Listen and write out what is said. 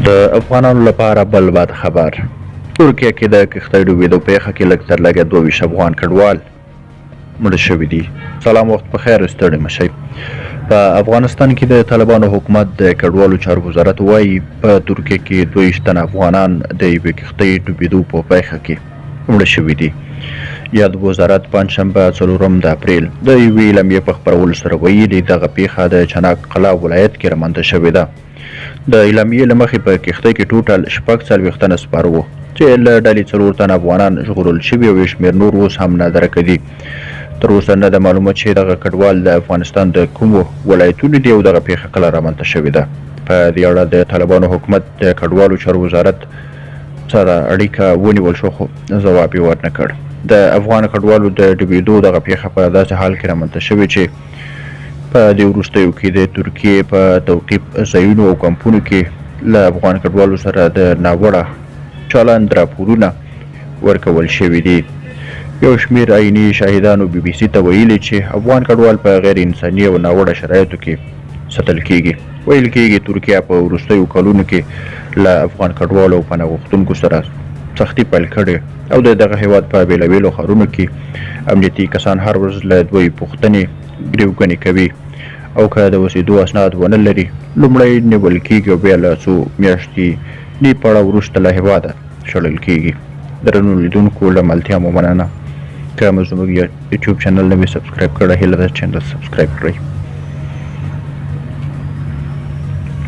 د افغانانو لپاره بل بد خبر. ترکیه کې د کښتۍ ډوبېدو پیښه کې لږ تر لږه 22 افغان کډوال مړه شوي دي. سلام، وخت په خیر، ستړي مشئ. په افغانستان کې د طالبانو حکومت د کډوالو چارو وزارت وایي په ترکیه کې 22 تنه افغانان د یوې کښتۍ ډوبېدو په پیښه کې مړه شوي دي. یاد وزارت پنجشنبه 4 د اپریل د یوې اعلامیې په خپرولو سره ویلي دغه پیښه د چناقلا ولایت کې رامنځته شوې ده. د اعلامیې له مخې په کښتۍ کې ټوټل 46 تنه سپاره وو چې له ډلې 4 تنه افغانان ژغورل شوي او شمېر نور اوس هم نادرکه دي. تر اوسه نه ده معلومه چې دغه کډوال د افغانستان د کومو ولایتونو دي او دغه پیښه کله رامنځته شوې ده. په دې اړه د طالبانو حکومت د کډوالو چارو وزارت سره اړیکه ونیول شو خو ځواب یې ورنه کړ. د افغان کډوالو د ډوبېدو دغه پیښه په داسې حال کې رامنځته شوې چې په دې وروستیو کې د ترکیې په توقیف ځایونو او کمپونو کې له افغان کډوالو سره د ناوړه چلند راپورونه ورکول شوي دي. یو شمېر عیني شاهدانو BBC ته ویلي چې افغان کډوال په غیر انساني او ناوړه شرایطو کې ساتل کیږي. ویل کیږي ترکیه په وروستیو کلونو کې له افغان کډوالو او پناه غوښتونکو سره سختي پیل کړې او د دغه هیواد په بېلابېلو ښارونو کې امنیتي کسان هر ورځ له دوی پوښتنې ګریوګنې کوي او که د اوسېدو اسناد ونه لري لومړی نیول کیږي او بیا له څو میاشتې پړه وروسته له هیواده شړل کیږي. درنو لیدونکو له ملتیا مو مننه. که مو زموږ یوټیوب چینل نه وي سبسکرایب کړی هیله ده چینل سبسکرایب کړئ.